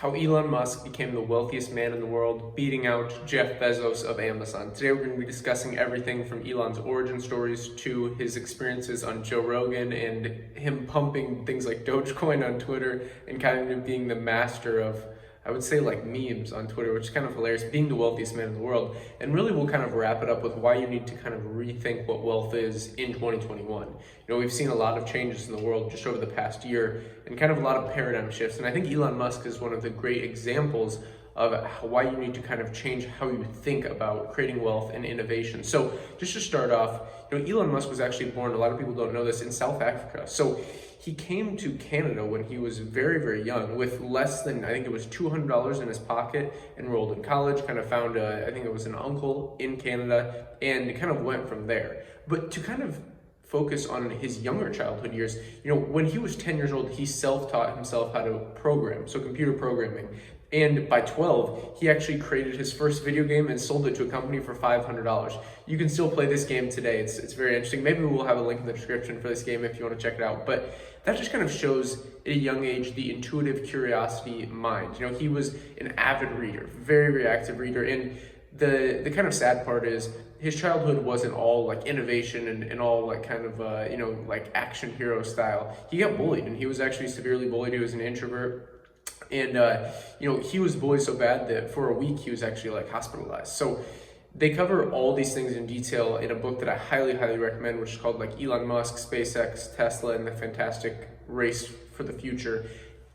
How Elon Musk became the wealthiest man in the world, beating out Jeff Bezos of Amazon. Today we're going to be discussing everything from Elon's origin stories to his experiences on Joe Rogan and him pumping things like DogeCoin on Twitter and kind of being the master of, I would say, like memes on Twitter, which is kind of hilarious, being the wealthiest man in the world. And really we'll kind of wrap it up with why you need to kind of rethink what wealth is in 2021. We've seen a lot of changes in the world just over the past year and kind of a lot of paradigm shifts. And I think Elon Musk is one of the great examples of why you need to kind of change how you think about creating wealth and innovation. So just to start off, Elon Musk was actually born, a lot of people don't know this, in South Africa. So he came to Canada when he was very, very young with less than, I think it was $200 in his pocket, enrolled in college, kind of found, I think it was an uncle in Canada, and kind of went from there. But to kind of focus on his younger childhood years, when he was 10 years old, he self-taught himself how to program, so computer programming. And by 12, he actually created his first video game and sold it to a company for $500. You can still play this game today. It's very interesting. Maybe we'll have a link in the description for this game if you want to check it out. But that just kind of shows at a young age the intuitive curiosity mind. He was an avid reader, very, very active reader. And the kind of sad part is his childhood wasn't all like innovation and all like kind of, like action hero style. He got bullied, and he was actually severely bullied. He was an introvert. And, he was bullied so bad that for a week he was actually like hospitalized. So they cover all these things in detail in a book that I highly, highly recommend, which is called like Elon Musk, SpaceX, Tesla, and the Fantastic Race for the Future.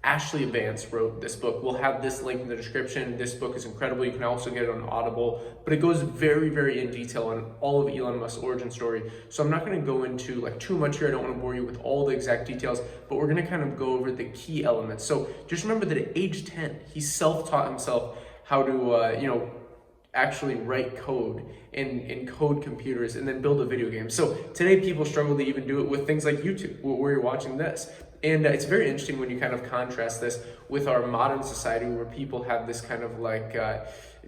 Ashley Vance wrote this book. We'll have this link in the description. This book is incredible. You can also get it on Audible, but it goes very, very in detail on all of Elon Musk's origin story. So I'm not going to go into like too much here. I don't want to bore you with all the exact details, but we're going to kind of go over the key elements. So just remember that at age 10, he self-taught himself how to, actually write code and code computers and then build a video game. So today people struggle to even do it with things like YouTube, where you're watching this. And it's very interesting when you kind of contrast this with our modern society, where people have this kind of like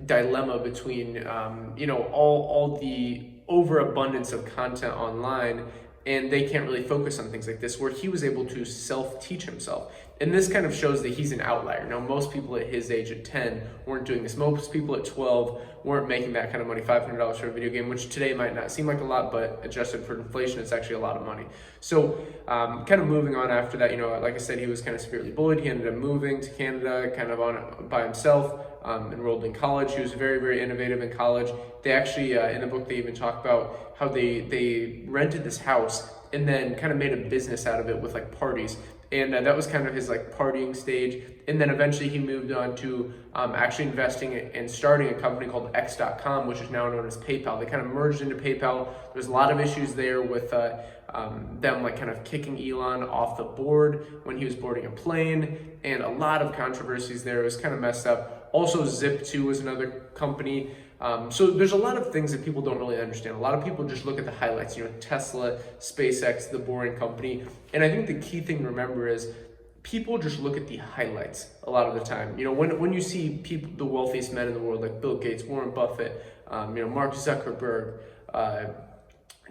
dilemma between, all the overabundance of content online, and they can't really focus on things like this, where he was able to self-teach himself. And this kind of shows that he's an outlier. Now, most people at his age at 10 weren't doing this. Most people at 12 weren't making that kind of money, $500 for a video game, which today might not seem like a lot, but adjusted for inflation, it's actually a lot of money. So kind of moving on after that, like I said, he was kind of severely bullied. He ended up moving to Canada kind of by himself, enrolled in college. He was very, very innovative in college. They actually, in the book, they even talk about how they rented this house and then kind of made a business out of it with like parties. And that was kind of his like partying stage. And then eventually he moved on to actually investing and starting a company called X.com, which is now known as PayPal. They kind of merged into PayPal. There's a lot of issues there with them like kind of kicking Elon off the board when he was boarding a plane, and a lot of controversies there. It was kind of messed up. Also, Zip2 was another company. So there's a lot of things that people don't really understand. A lot of people just look at the highlights, Tesla, SpaceX, the boring company. And I think the key thing to remember is people just look at the highlights a lot of the time. When you see people, the wealthiest men in the world, like Bill Gates, Warren Buffett, Mark Zuckerberg,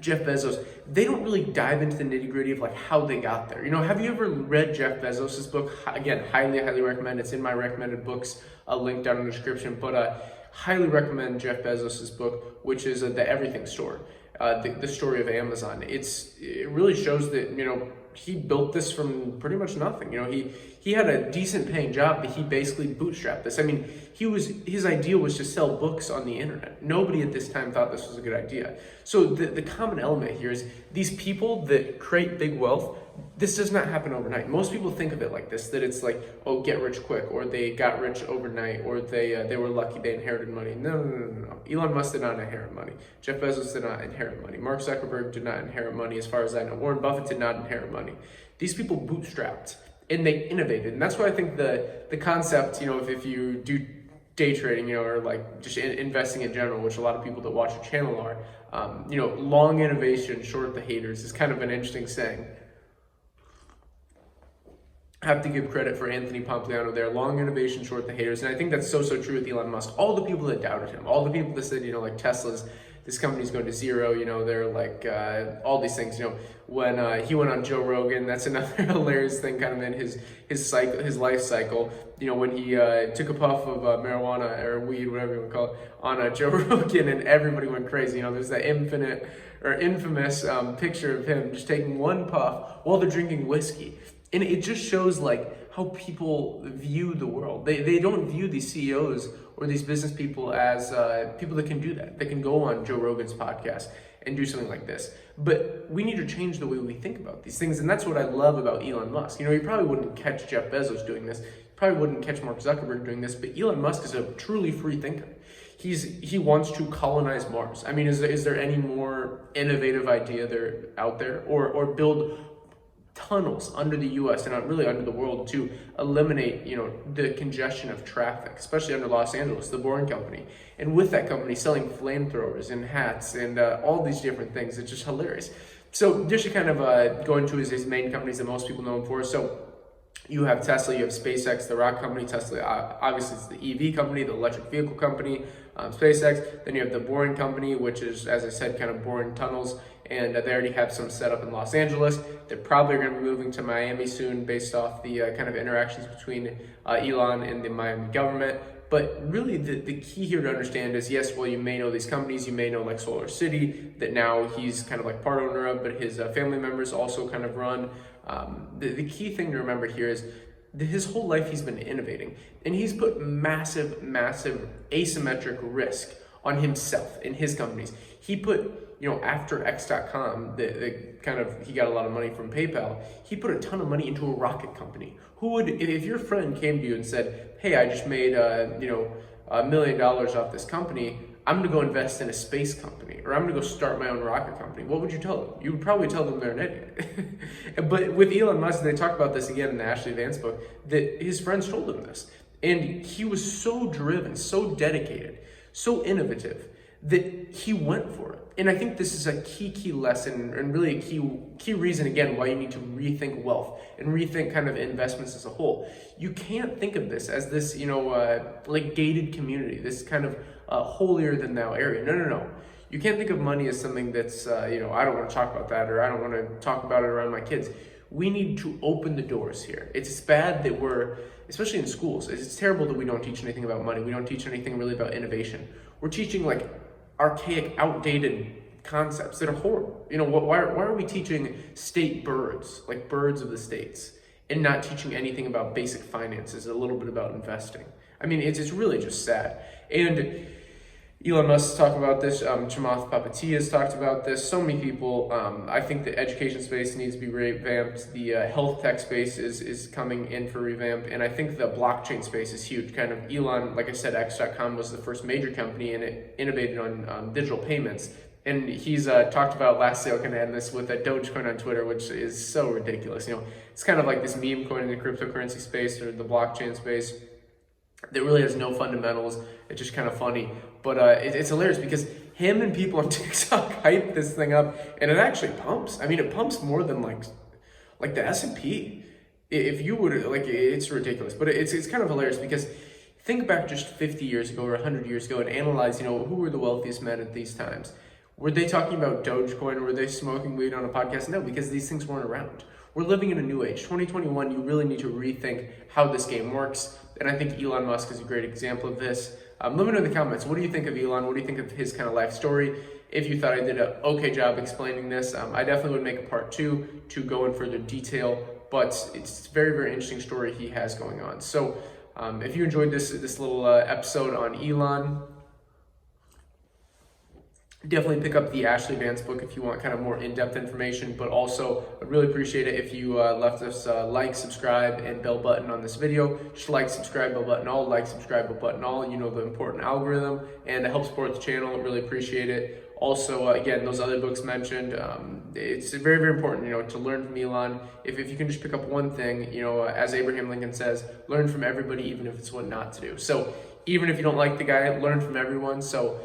Jeff Bezos, they don't really dive into the nitty-gritty of like how they got there. Have you ever read Jeff Bezos's book? Again, highly, highly recommend. It's in my recommended books, a link down in the description. But highly recommend Jeff Bezos's book, which is The Everything Store, the story of Amazon. It really shows that, he built this from pretty much nothing. He had a decent paying job, but he basically bootstrapped this. I mean, his idea was to sell books on the internet. Nobody at this time thought this was a good idea. So the common element here is these people that create big wealth, this does not happen overnight. Most people think of it like this, that it's like, oh, get rich quick, or they got rich overnight, or they were lucky, they inherited money. No. Elon Musk did not inherit money. Jeff Bezos did not inherit money. Mark Zuckerberg did not inherit money, as far as I know. Warren Buffett did not inherit money. These people bootstrapped, and they innovated. And that's why I think the concept, if you do day trading, or like just investing in general, which a lot of people that watch your channel are, long innovation, short the haters, is kind of an interesting saying. I have to give credit for Anthony Pompliano there. Long innovation, short the haters. And I think that's so true with Elon Musk. All the people that doubted him, all the people that said, like Tesla's this company's going to zero. They're like all these things. When he went on Joe Rogan, that's another hilarious thing, kind of in his cycle, his life cycle. When he took a puff of marijuana or weed, whatever you want to call it, on Joe Rogan, and everybody went crazy. There's that infamous picture of him just taking one puff while they're drinking whiskey. And it just shows like how people view the world. They don't view these CEOs or these business people as people that can do that. They can go on Joe Rogan's podcast and do something like this. But we need to change the way we think about these things. And that's what I love about Elon Musk. You probably wouldn't catch Jeff Bezos doing this. You probably wouldn't catch Mark Zuckerberg doing this. But Elon Musk is a truly free thinker. He wants to colonize Mars. I mean, is there any more innovative idea out there? Or build tunnels under the U.S. and really under the world to eliminate, the congestion of traffic, especially under Los Angeles, the Boring Company. And with that company selling flamethrowers and hats and all these different things, it's just hilarious. So just to kind of go into his main companies that most people know him for. So you have Tesla, you have SpaceX, the rock company. Tesla, obviously, it's the EV company, the electric vehicle company, SpaceX. Then you have the Boring Company, which is, as I said, kind of boring tunnels. And they already have some set up in Los Angeles. They're probably going to be moving to Miami soon based off the kind of interactions between Elon and the Miami government. But really the key here to understand is, yes, well, you may know these companies, you may know like Solar City that now he's kind of like part owner of, but his family members also kind of run. The key thing to remember here is his whole life he's been innovating, and he's put massive asymmetric risk on himself and his companies. He put, after X.com, he got a lot of money from PayPal, he put a ton of money into a rocket company. Who would, if your friend came to you and said, hey, I just made, $1 million off this company, I'm gonna go invest in a space company, or I'm gonna go start my own rocket company, what would you tell them? You would probably tell them they're an idiot. But with Elon Musk, they talk about this again in the Ashley Vance book, that his friends told him this. And he was so driven, so dedicated, so innovative, that he went for it. And I think this is a key lesson, and really a key reason, again, why you need to rethink wealth and rethink kind of investments as a whole. You can't think of this as this, like gated community, this kind of holier than thou area. No. You can't think of money as something that's, I don't want to talk about that, or I don't want to talk about it around my kids. We need to open the doors here. It's bad that we're, especially in schools, it's terrible that we don't teach anything about money. We don't teach anything really about innovation. We're teaching like archaic, outdated concepts that are horrible. Why are we teaching state birds, like birds of the states, and not teaching anything about basic finances, a little bit about investing? I mean, it's really just sad. And Elon Musk talked about this, Chamath Palihapitiya has talked about this, so many people. I think the education space needs to be revamped. The health tech space is coming in for revamp, and I think the blockchain space is huge. Kind of Elon, like I said, X.com was the first major company, and it innovated on digital payments. And he's talked about, lastly, I can end this with a DogeCoin on Twitter, which is so ridiculous. It's kind of like this meme coin in the cryptocurrency space or the blockchain space that really has no fundamentals. It's just kind of funny. But it's hilarious because him and people on TikTok hype this thing up, and it actually pumps. I mean, it pumps more than like the S&P. If you would, it's ridiculous. But it's kind of hilarious because think back just 50 years ago or 100 years ago and analyze, who were the wealthiest men at these times. Were they talking about DogeCoin? Were they smoking weed on a podcast? No, because these things weren't around. We're living in a new age. 2021, you really need to rethink how this game works. And I think Elon Musk is a great example of this. Let me know in the comments, what do you think of Elon? What do you think of his kind of life story? If you thought I did an okay job explaining this, I definitely would make a part 2 to go in further detail. But it's a very interesting story he has going on. So if you enjoyed this little episode on Elon, definitely pick up the Ashley Vance book if you want kind of more in-depth information, but also I'd really appreciate it if you left us a like, subscribe, and bell button on this video. Just like, subscribe, bell button all, like, subscribe, bell button all, the important algorithm, and to help support the channel, really appreciate it. Also, again, those other books mentioned, it's very important, to learn from Elon. If you can just pick up one thing, as Abraham Lincoln says, learn from everybody, even if it's what not to do. So even if you don't like the guy, learn from everyone. So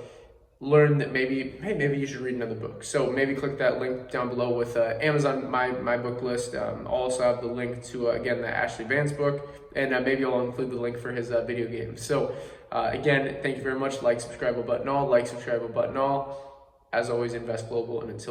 learn that maybe you should read another book. So maybe click that link down below with Amazon, my book list. I'll also have the link to, again, the Ashley Vance book, and maybe I'll include the link for his video game. So again, thank you very much. Like, subscribe, button all, like, subscribe, button all. As always, invest global, and until